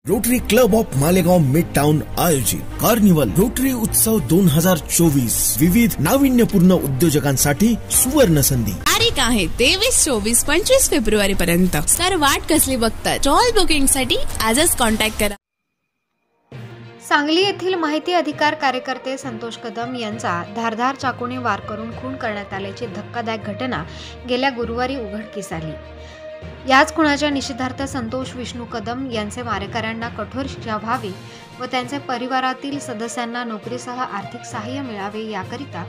Rotary club of Malegaon mid town आयोजित carnival rotary उत्सव 2024 विविध नाविन्यपूर्ण उद्योजकांसाठी सुवर्ण संधी. तारीख आहे 23, 24, 25 फेब्रुवारी पर्यंत. सर वाट कसली बघतात? स्टॉल बुकिंग साठी आजच कॉन्टॅक्ट करा. सांगली येथील माहिती अधिकार कार्यकर्ते संतोष कदम यांचा धारदार चाकूने वार करून खून करण्यात आल्याची धक्कादायक घटना गेल्या गुरुवारी उघडकीस आली. याच खुनाच्या निषेधार्थ संतोष विष्णू कदम यांचे मारेकऱ्यांना कठोर शिक्षा व्हावी व त्यांच्या परिवारातील सदस्यांना नोकरीसह आर्थिक सहाय्य मिळावे याकरिता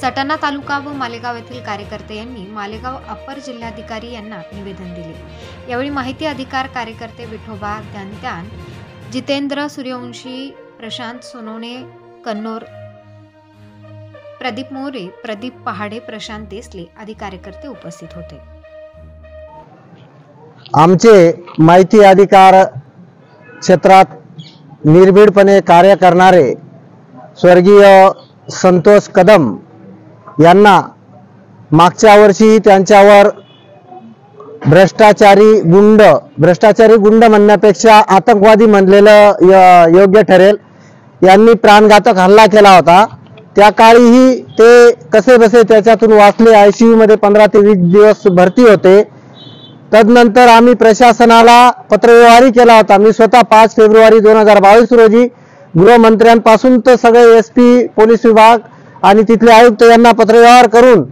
सटाणा तालुका व मालेगाव येथील कार्यकर्ते यांनी मालेगाव अप्पर जिल्हाधिकारी यांना निवेदन दिले. यावेळी माहिती अधिकार कार्यकर्ते विठोबा ध्यानत्यान, जितेंद्र सूर्यवंशी, प्रशांत सोनवणे कन्नौर, प्रदीप मोरे, प्रदीप पहाडे, प्रशांत देसले आदी कार्यकर्ते उपस्थित होते. आमचे माहिती अधिकार क्षेत्रात निर्भीडपणे कार्य करणारे स्वर्गीय संतोष कदम यांना मागच्या वर्षी त्यांच्यावर भ्रष्टाचारी गुंड म्हणण्यापेक्षा आतंकवादी म्हणलेलं योग्य ठरेल, यांनी प्राणघातक हल्ला केला होता. त्या काळीही ते कसे बसे त्याच्यातून वाचले. ICU मध्ये 15 ते 20 दिवस भरती होते. तदनंतर आम्ही प्रशासनाला पत्रव्यवहारही केला होता. मी स्वतः 5 फेब्रुवारी 2022 रोजी गृहमंत्र्यांपासून तर सगळे SP, पोलीस विभाग आणि तिथले आयुक्त यांना पत्रव्यवहार करून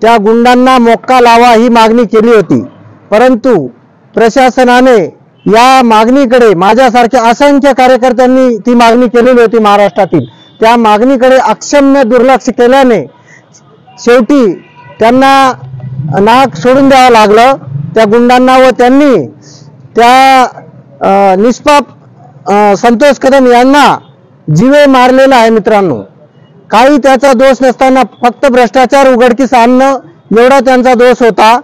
त्या गुंडांना मोक्का लावा ही मागणी केली होती. परंतु प्रशासनाने या मागणीकडे, माझ्यासारख्या असंख्य कार्यकर्त्यांनी ती मागणी केलेली होती महाराष्ट्रातील, त्या मागणीकडे अक्षम्य दुर्लक्ष केल्याने शेवटी त्यांना नाक सोडून द्यावं लागलं त्या गुंडांना व त्यांनी त्या निष्पाप संतोष कदम यांना जीवे मारलेला आहे. मित्रांनो, काही त्याचा दोष नसताना फक्त भ्रष्टाचार उघडकीस आणणं एवढा त्यांचा दोष होता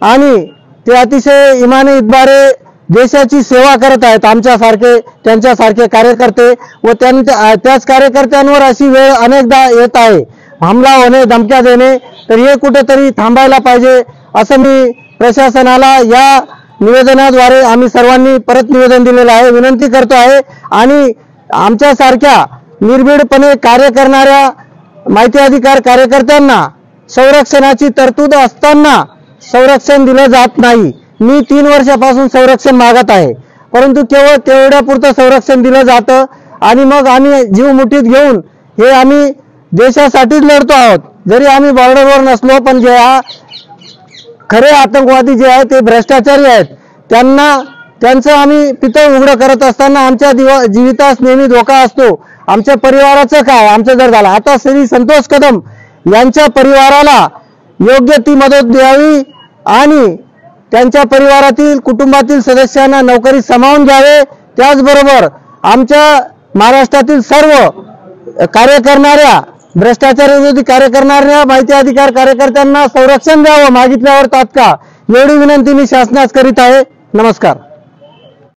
आणि ते अतिशय इमाने इतबारे देशाची सेवा करत आहेत. आमच्यासारखे त्यांच्यासारखे कार्यकर्ते व त्याच कार्यकर्त्यांवर अशी वेळ अनेकदा येत आहे, हमला होणे, धमक्या देणे. तर हे कुठेतरी थांबायला पाहिजे असं मी प्रशासनाला या निवेदनाद्वारे आम्ही सर्वांनी परत निवेदन दिलेलं आहे, विनंती करतो आहे. आणि आमच्यासारख्या निर्भीडपणे कार्य करणाऱ्या माहिती अधिकार कार्यकर्त्यांना संरक्षणाची तरतूद असताना संरक्षण दिलं जात नाही. मी 3 वर्षापासून संरक्षण मागत आहे, परंतु केवळ तेवढ्यापुरतं संरक्षण दिलं जातं आणि मग आम्ही जीव मुठीत घेऊन हे आम्ही देशासाठीच लढतो आहोत. जरी आम्ही बॉर्डरवर नसलो, पण जे खरे आतंकवादी जे आहेत ते भ्रष्टाचारी आहेत, त्यांचं आम्ही पितळ उघडं करत असताना आमच्या जीवितास नेहमी धोका असतो. आमच्या परिवाराचं काय, आमचं जर झालं, आता श्री संतोष कदम यांच्या परिवाराला योग्य ती मदत द्यावी आणि त्यांच्या परिवारातील कुटुंबातील सदस्यांना नोकरी सामावून घ्यावे. त्याचबरोबर आमच्या महाराष्ट्रातील सर्व कार्य करणाऱ्या, भ्रष्टाचार विरोधी कार्य करणाऱ्या माहिती अधिकार कार्यकर्त्यांना संरक्षण द्यावं मागितल्यावर तात्काळ, एवढी विनंती मी शासनास करीत आहे. नमस्कार.